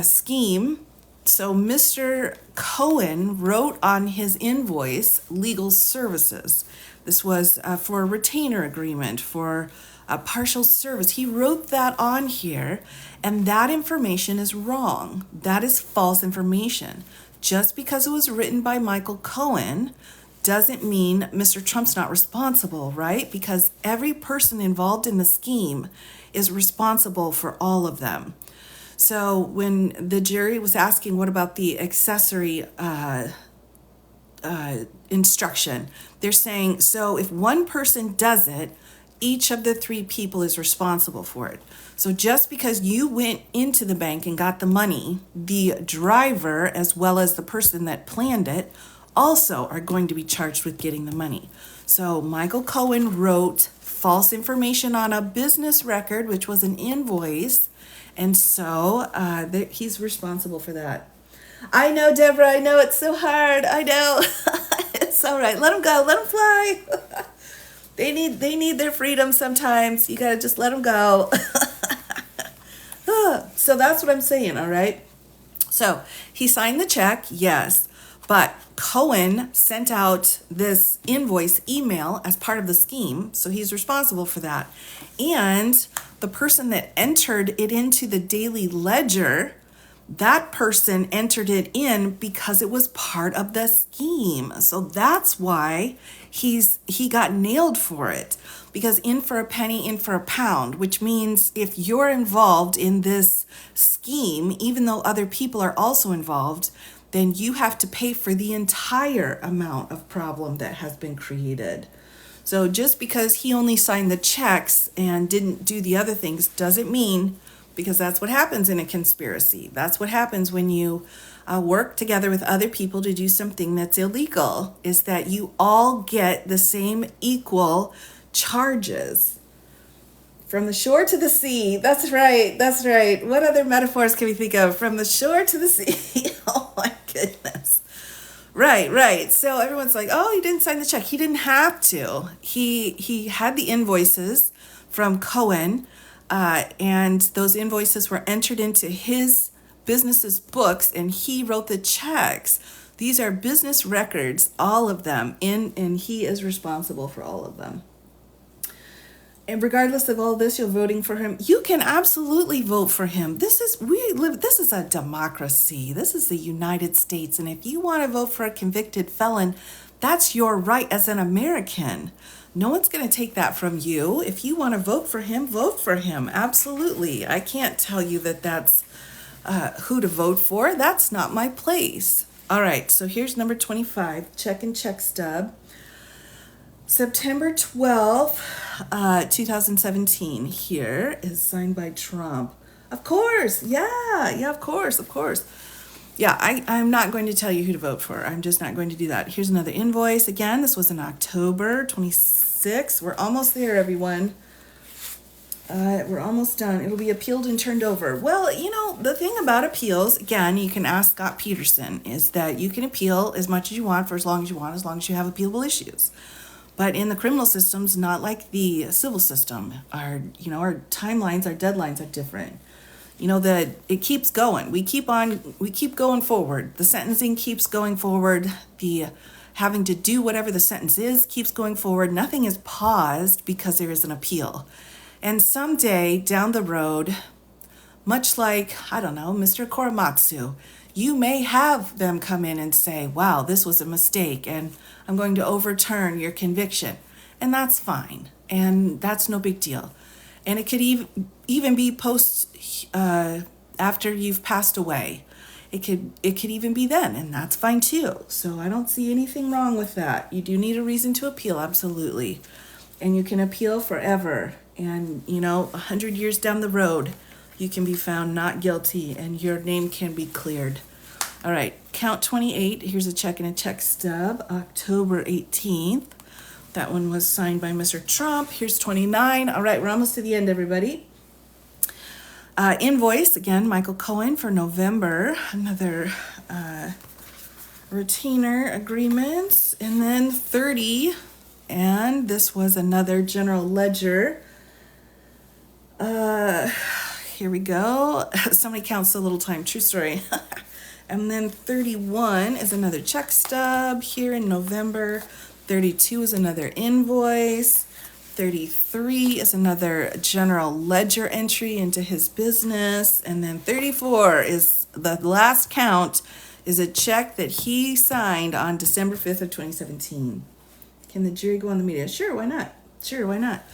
[SPEAKER 1] scheme, so Mr. Cohen wrote on his invoice legal services. This was for a retainer agreement, for a partial service. He wrote that on here, and that information is wrong. That is false information. Just because it was written by Michael Cohen doesn't mean Mr. Trump's not responsible, right? Because every person involved in the scheme is responsible for all of them. So when the jury was asking, what about the accessory instruction? They're saying, so if one person does it, each of the three people is responsible for it. So just because you went into the bank and got the money, the driver, as well as the person that planned it, also are going to be charged with getting the money. So Michael Cohen wrote false information on a business record, which was an invoice, and so he's responsible for that. I know, Deborah, I know, it's so hard. I know. It's all right. Let them go. Let them fly. They need their freedom sometimes. You gotta just let them go. So that's what I'm saying, all right? So he signed the check, yes, but Cohen sent out this invoice email as part of the scheme, so he's responsible for that. And the person that entered it into the daily ledger, that person entered it in because it was part of the scheme. So that's why he got nailed for it, because in for a penny, in for a pound, which means if you're involved in this scheme, even though other people are also involved, then you have to pay for the entire amount of problem that has been created. So just because he only signed the checks and didn't do the other things doesn't mean, because that's what happens in a conspiracy. That's what happens when you work together with other people to do something that's illegal, is that you all get the same equal charges. From the shore to the sea. That's right. What other metaphors can we think of? From the shore to the sea. Oh my goodness. Right. So everyone's like, oh, he didn't sign the check. He didn't have to. He had the invoices from Cohen, and those invoices were entered into his business's books, and he wrote the checks. These are business records, all of them, and he is responsible for all of them. And regardless of all this, you're voting for him. You can absolutely vote for him. This is a democracy. This is the United States. And if you want to vote for a convicted felon, that's your right as an American. No one's going to take that from you. If you want to vote for him, vote for him. Absolutely. I can't tell you that that's who to vote for. That's not my place. All right. So here's number 25, check and check stub. September 12th, 2017 here is signed by Trump. Of course. Yeah, of course. Yeah, I'm not going to tell you who to vote for. I'm just not going to do that. Here's another invoice. Again, this was in October 26th. We're almost there, everyone. We're almost done. It'll be appealed and turned over. Well, the thing about appeals, again, you can ask Scott Peterson, is that you can appeal as much as you want for as long as you want, as long as you have appealable issues. But in the criminal systems, not like the civil system, our timelines, our deadlines are different. That it keeps going. We keep going forward. The sentencing keeps going forward. The having to do whatever the sentence is keeps going forward. Nothing is paused because there is an appeal. And someday down the road, much like, I don't know, Mr. Korematsu, you may have them come in and say, wow, this was a mistake, and I'm going to overturn your conviction. And that's fine. And that's no big deal. And it could even be after you've passed away. It could even be then, and that's fine too. So I don't see anything wrong with that. You do need a reason to appeal, absolutely. And you can appeal forever. And 100 years down the road, you can be found not guilty and your name can be cleared. All right, count 28. Here's a check and a check stub, October 18th. That one was signed by Mr. Trump. Here's 29. All right, we're almost to the end, everybody. Invoice, again, Michael Cohen for November. Another retainer agreement. And then 30. And this was another general ledger. Here we go. Somebody counts a little time. True story. And then 31 is another check stub here in November. 32 is another invoice. 33 is another general ledger entry into his business. And then 34 is the last count, is a check that he signed on December 5th of 2017. Can the jury go on the media? Sure, why not? Sure, why not?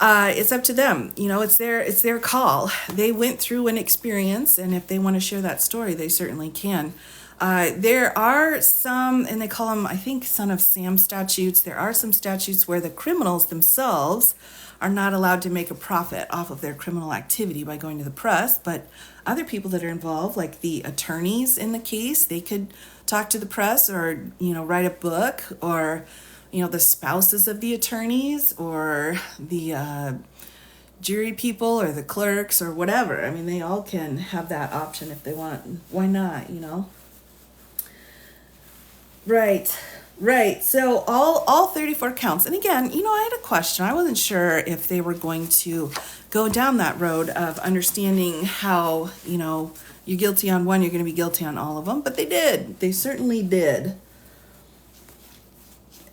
[SPEAKER 1] It's up to them. It's their call. They went through an experience, and if they want to share that story, they certainly can. There are some, and they call them, I think, Son of Sam statutes. There are some statutes where the criminals themselves are not allowed to make a profit off of their criminal activity by going to the press, but other people that are involved, like the attorneys in the case, they could talk to the press or, write a book, or the spouses of the attorneys, or the jury people, or the clerks, or whatever. I mean, they all can have that option if they want. Why not, Right. So all 34 counts. And again, I had a question. I wasn't sure if they were going to go down that road of understanding how, you're guilty on one, you're going to be guilty on all of them. But they did. They certainly did.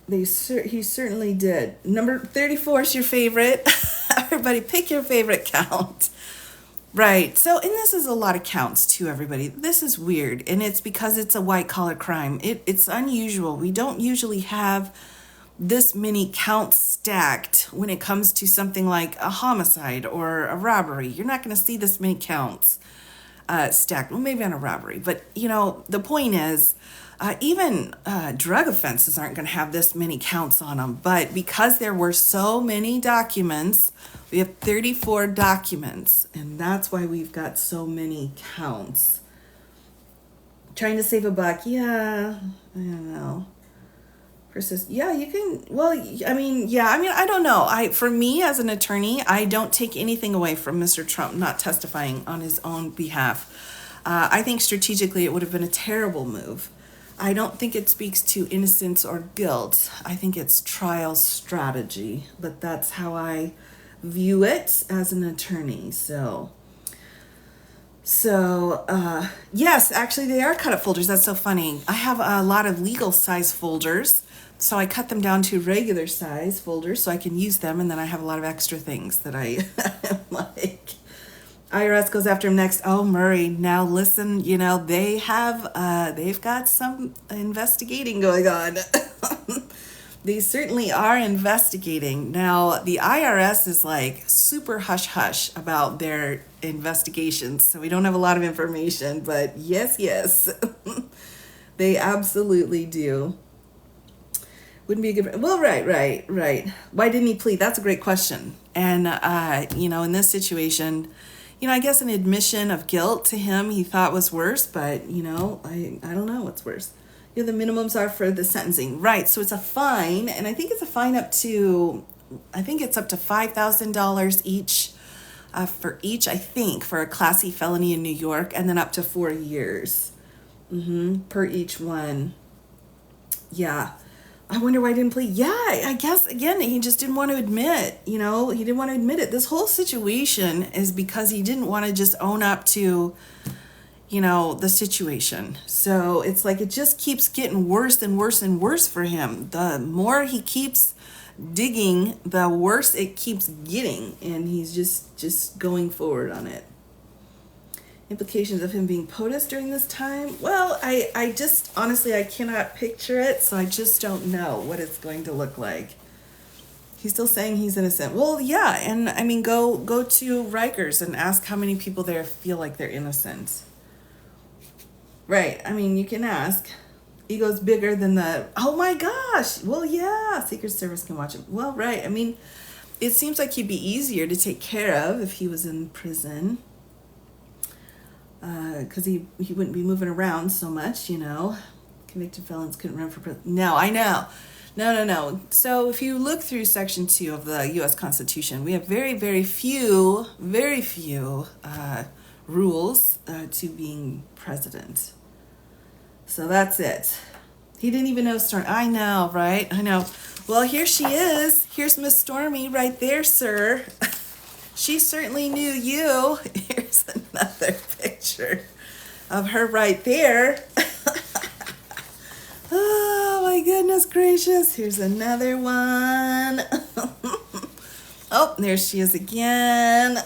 [SPEAKER 1] He certainly did. Number 34 is your favorite. Everybody pick your favorite count. Right. So, and this is a lot of counts too, everybody. This is weird. And it's because it's a white collar crime. It's unusual. We don't usually have this many counts stacked when it comes to something like a homicide or a robbery. You're not going to see this many counts stacked. Well, maybe on a robbery. But, the point is, even drug offenses aren't going to have this many counts on them. But because there were so many documents, we have 34 documents, and that's why we've got so many counts. Trying to save a buck, yeah, I don't know. Yeah, you can, well, I don't know. For me as an attorney, I don't take anything away from Mr. Trump not testifying on his own behalf. I think strategically it would have been a terrible move. I don't think it speaks to innocence or guilt. I think it's trial strategy, but that's how I view it as an attorney. So yes, actually they are cut up folders. That's so funny. I have a lot of legal size folders, so I cut them down to regular size folders so I can use them, and then I have a lot of extra things that I like. IRS goes after him next. Oh, Murray, now listen, they've got some investigating going on. They certainly are investigating. Now, the IRS is like super hush-hush about their investigations, so we don't have a lot of information, but yes, they absolutely do. Wouldn't be a good... Well, right. Why didn't he plead? That's a great question. And, in this situation, I guess an admission of guilt to him he thought was worse, but, I don't know what's worse. The minimums are for the sentencing. Right, so it's a fine, and I think it's a fine up to $5,000 each, for a Class E felony in New York, and then up to 4 years per each one. Yeah. I wonder why he didn't plead. Yeah, I guess, again, he just didn't want to admit, he didn't want to admit it. This whole situation is because he didn't want to just own up to, the situation. So it's like it just keeps getting worse and worse and worse for him. The more he keeps digging, the worse it keeps getting. And he's just going forward on it. Implications of him being POTUS during this time? Well, I just, honestly, I cannot picture it, so I just don't know what it's going to look like. He's still saying he's innocent. Well, yeah, and I mean, go to Rikers and ask how many people there feel like they're innocent. Right, I mean, you can ask. Ego's bigger than oh my gosh, well, yeah, Secret Service can watch him. Well, right, I mean, it seems like he'd be easier to take care of if he was in prison. Because he wouldn't be moving around so much, Convicted felons couldn't run for president. No, I know. No. So if you look through Section 2 of the U.S. Constitution, we have very, very few rules to being president. So that's it. He didn't even know Stormy. I know, right? I know. Well, here she is. Here's Miss Stormy right there, sir. She certainly knew you. Here's another picture of her right there. Oh my goodness gracious. Here's another one. Oh, there she is again.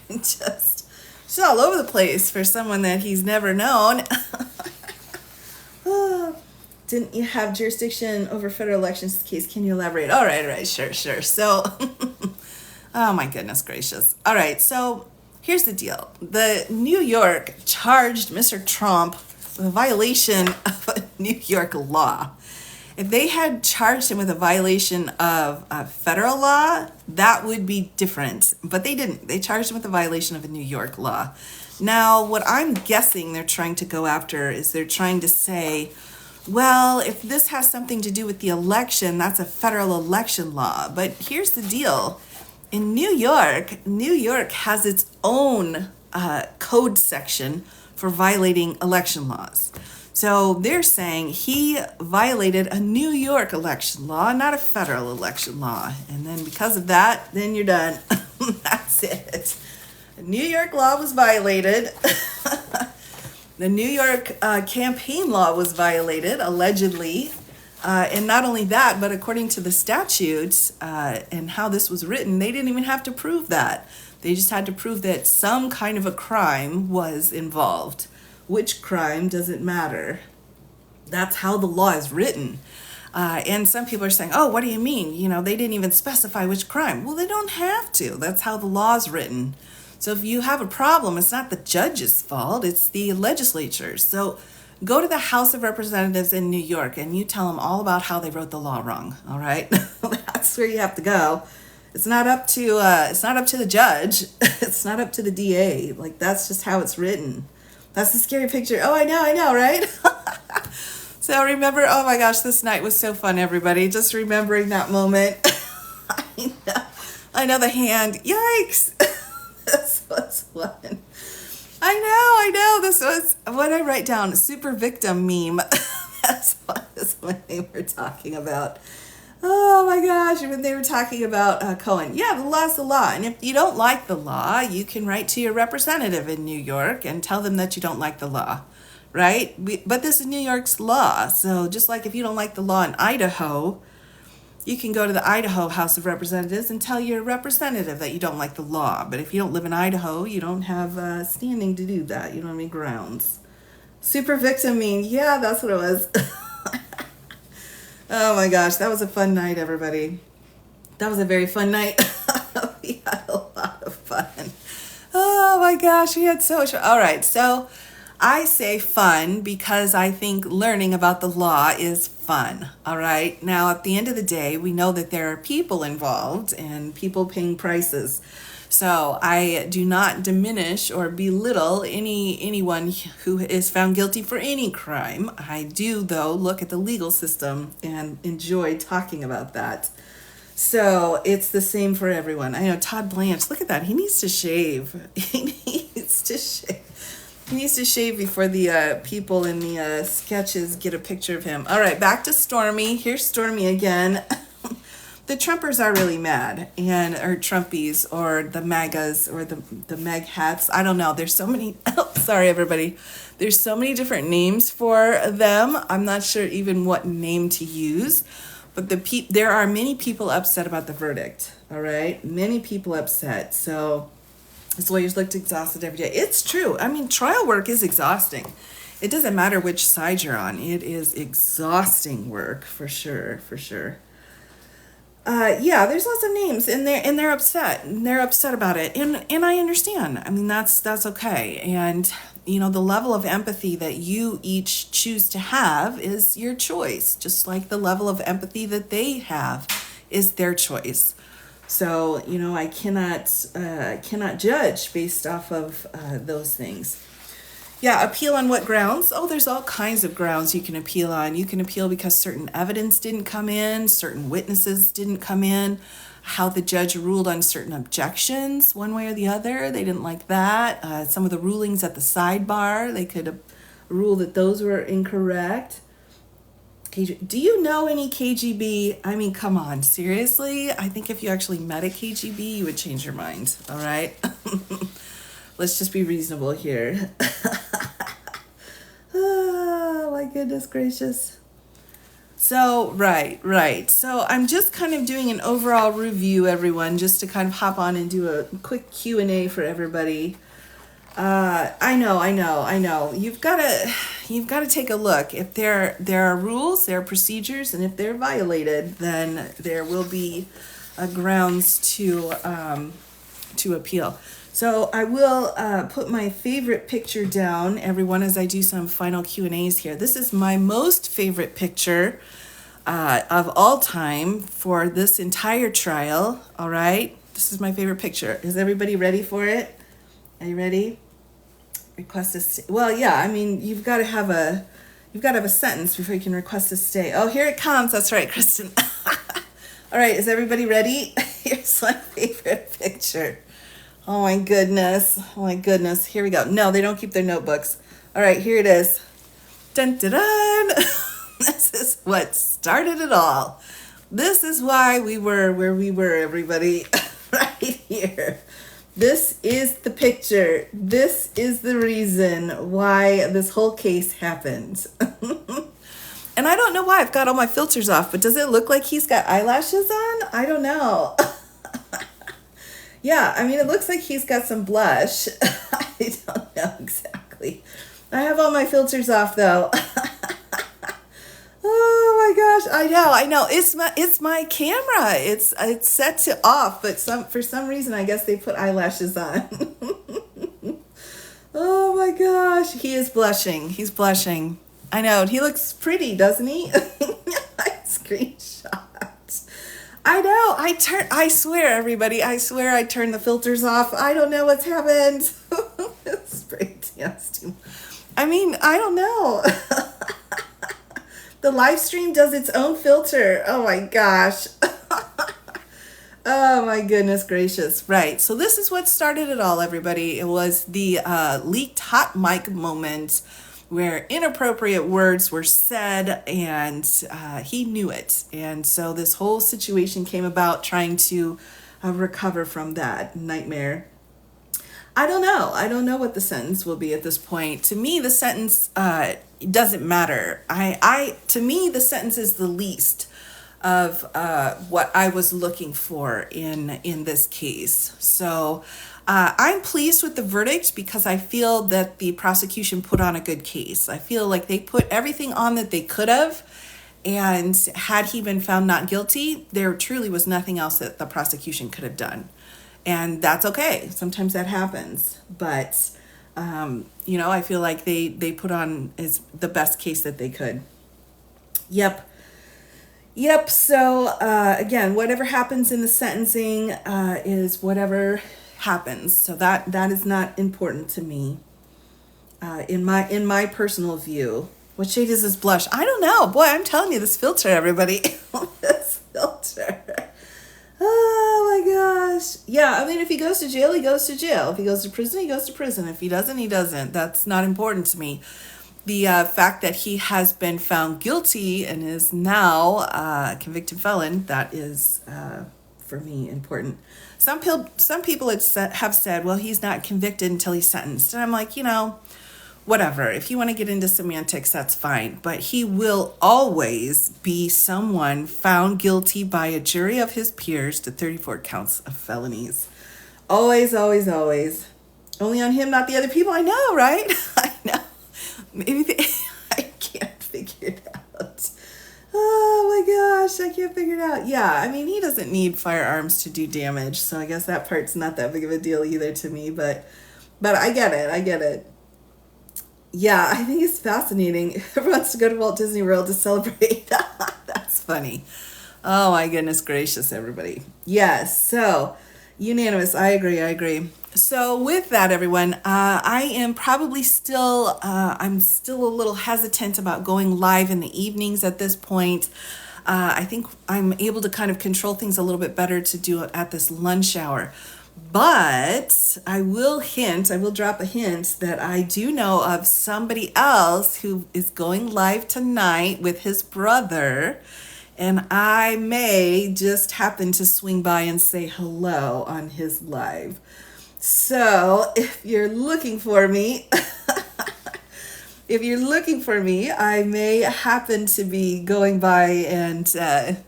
[SPEAKER 1] She's all over the place for someone that he's never known. Didn't you have jurisdiction over federal elections case? Can you elaborate? All right, sure. So... Oh my goodness gracious. All right, so here's the deal. The New York charged Mr. Trump with a violation of a New York law. If they had charged him with a violation of a federal law, that would be different. But they didn't. They charged him with a violation of a New York law. Now, what I'm guessing they're trying to go after is they're trying to say, well, if this has something to do with the election, that's a federal election law. But here's the deal. In New York has its own code section for violating election laws. So they're saying he violated a New York election law, not a federal election law. And then because of that, then you're done. That's it. A New York law was violated. The New York campaign law was violated, allegedly. And not only that, but according to the statutes and how this was written, they didn't even have to prove that. They just had to prove that some kind of a crime was involved. Which crime doesn't matter. That's how the law is written. And some people are saying, oh, what do you mean? They didn't even specify which crime. Well, they don't have to. That's how the law is written. So if you have a problem, it's not the judge's fault. It's the legislature's. So go to the House of Representatives in New York and you tell them all about how they wrote the law wrong. All right, that's where you have to go. It's not up to the judge. It's not up to the DA. Like, that's just how it's written. That's the scary picture. Oh, I know, right? So remember, oh my gosh, this night was so fun, everybody. Just remembering that moment. I know the hand. Yikes. This was fun. I know. This was what I write down. Super victim meme. That's what they were talking about. Oh my gosh, when they were talking about Cohen. Yeah, the law's the law. And if you don't like the law, you can write to your representative in New York and tell them that you don't like the law, right? But this is New York's law. So just like if you don't like the law in Idaho, you can go to the Idaho House of Representatives and tell your representative that you don't like the law. But if you don't live in Idaho, you don't have standing to do that. You don't have any grounds. Super victim meme. Yeah, that's what it was. Oh my gosh, that was a fun night, everybody. That was a very fun night. We had a lot of fun. Oh my gosh, we had so much fun. All right, so I say fun because I think learning about the law is fun. All right, now at the end of the day, we know that there are people involved and people paying prices. So I do not diminish or belittle anyone who is found guilty for any crime. I do, though, look at the legal system and enjoy talking about that. So it's the same for everyone. I know Todd Blanche, look at that. He needs to shave. He needs to shave. He needs to shave before the people in the sketches get a picture of him. All right, back to Stormy. Here's Stormy again. The Trumpers are really mad, or Trumpies, or the MAGAs, or the Meg hats. I don't know. There's so many. Oh, sorry, everybody. There's so many different names for them. I'm not sure even what name to use. But there are many people upset about the verdict. All right, many people upset. So his lawyers looked exhausted every day. It's true. I mean, trial work is exhausting. It doesn't matter which side you're on. It is exhausting work for sure, for sure. Yeah, there's lots of names, and they're upset, and they're upset about it, and I understand. I mean, that's okay, and the level of empathy that you each choose to have is your choice, just like the level of empathy that they have is their choice. So I cannot judge based off of those things. Yeah, appeal on what grounds? Oh, there's all kinds of grounds you can appeal on. You can appeal because certain evidence didn't come in, certain witnesses didn't come in, how the judge ruled on certain objections, one way or the other. They didn't like that. Some of the rulings at the sidebar, they could rule that those were incorrect. Do you know any KGB? I mean, come on, seriously? I think if you actually met a KGB, you would change your mind, all right? Let's just be reasonable here. Oh, my goodness gracious. So, right. So I'm just kind of doing an overall review, everyone, just to kind of hop on and do a quick Q&A for everybody. I know. You've got to take a look. If there are rules, there are procedures, and if they're violated, then there will be grounds to appeal. So I will put my favorite picture down, everyone, as I do some final Q&As here. This is my most favorite picture of all time for this entire trial, all right? This is my favorite picture. Is everybody ready for it? Are you ready? Request a stay. Well, yeah, I mean, you've got to have a sentence before you can request a stay. Oh, here it comes. That's right, Kristen. All right, is everybody ready? Here's my favorite picture. Oh my goodness. Here we go. No, they don't keep their notebooks. All right, here it is. Dun dun dun. This is what started it all. This is why we were where we were, everybody. Right here. This is the picture. This is the reason why this whole case happened. And I don't know why I've got all my filters off, but does it look like he's got eyelashes on? I don't know. Yeah, I mean, it looks like he's got some blush. I don't know exactly. I have all my filters off, though. Oh my gosh, I know. It's my camera. It's set to off, but for some reason, I guess they put eyelashes on. Oh my gosh, he is blushing. He's blushing. I know. He looks pretty, doesn't he? Screenshot. I know. I swear, everybody. I swear I turned the filters off. I don't know what's happened. Spray tan. I mean, I don't know. The live stream does its own filter. Oh my gosh. Oh my goodness gracious. Right. So this is what started it all, everybody. It was the leaked hot mic moment where inappropriate words were said, and he knew it. And so this whole situation came about trying to recover from that nightmare. I don't know. I don't know what the sentence will be at this point. To me, the sentence doesn't matter. To me, the sentence is the least of what I was looking for in this case. So I'm pleased with the verdict because I feel that the prosecution put on a good case. I feel like they put everything on that they could have, and had he been found not guilty, there truly was nothing else that the prosecution could have done. And that's okay. Sometimes that happens. But, I feel like they put on is the best case that they could. Yep. So, again, whatever happens in the sentencing is whatever happens. So that is not important to me. In my personal view. What shade is this blush? I don't know. Boy, I'm telling you, this filter, everybody. This filter. Oh my gosh. Yeah, I mean, if he goes to jail, he goes to jail. If he goes to prison, he goes to prison. If he doesn't, he doesn't. That's not important to me. The fact that he has been found guilty and is now a convicted felon, that is, for me, important. Some people have said, well, he's not convicted until he's sentenced. And I'm like, whatever. If you want to get into semantics, that's fine. But he will always be someone found guilty by a jury of his peers to 34 counts of felonies. Always, always, always. Only on him, not the other people. I know, right? I know. Maybe I can't figure it out. Oh my gosh, I can't figure it out. Yeah, I mean, he doesn't need firearms to do damage, so I guess that part's not that big of a deal either to me, but I get it. Yeah, I think it's fascinating. Everyone wants to go to Walt Disney World to celebrate. That's funny. Oh my goodness gracious, everybody. Yes, so unanimous. I agree. So with that, everyone, I am probably still, I'm still a little hesitant about going live in the evenings at this point. I think I'm able to kind of control things a little bit better to do it at this lunch hour. But I will drop a hint that I do know of somebody else who is going live tonight with his brother. And I may just happen to swing by and say hello on his live. So if you're looking for me, I may happen to be going by and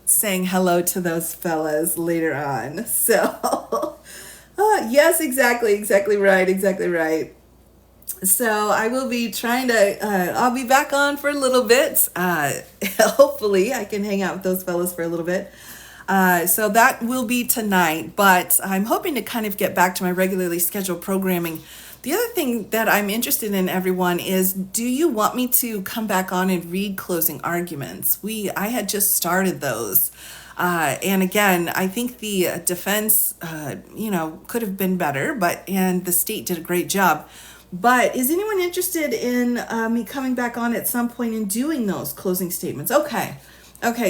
[SPEAKER 1] saying hello to those fellas later on. So, yes, exactly right. So I will be trying to, I'll be back on for a little bit. Hopefully I can hang out with those fellas for a little bit. So that will be tonight, but I'm hoping to kind of get back to my regularly scheduled programming. The other thing that I'm interested in, everyone, is do you want me to come back on and read closing arguments? I had just started those. And again, I think the defense, could have been better, and the state did a great job. But is anyone interested in me coming back on at some point and doing those closing statements? Okay,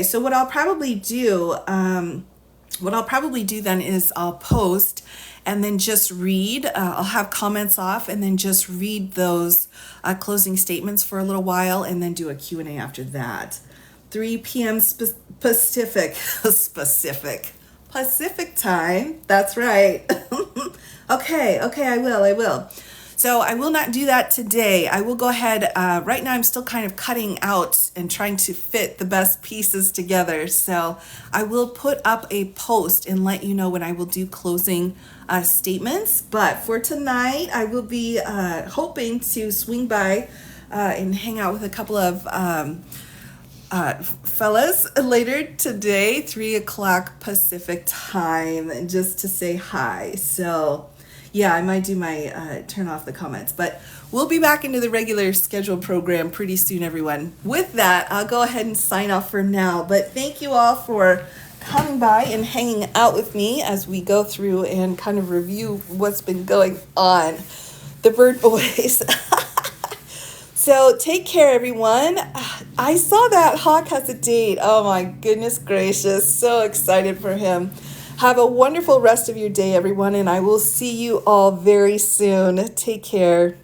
[SPEAKER 1] so what I'll probably do then is I'll post and then just read. I'll have comments off and then just read those closing statements for a little while and then do a Q&A after that. 3 p.m. Pacific time. That's right. Okay, I will. So I will not do that today. I will go ahead. Right now I'm still kind of cutting out and trying to fit the best pieces together. So I will put up a post and let you know when I will do closing statements. But for tonight, I will be hoping to swing by and hang out with a couple of fellas later today, 3 o'clock Pacific time, just to say hi. So yeah, I might do my turn off the comments, but we'll be back into the regular scheduled program pretty soon, everyone. With that, I'll go ahead and sign off for now, but thank you all for coming by and hanging out with me as we go through and kind of review what's been going on. The Bird Boys. So take care, everyone. I saw that Hawk has a date. Oh my goodness gracious. So excited for him. Have a wonderful rest of your day, everyone, and I will see you all very soon. Take care.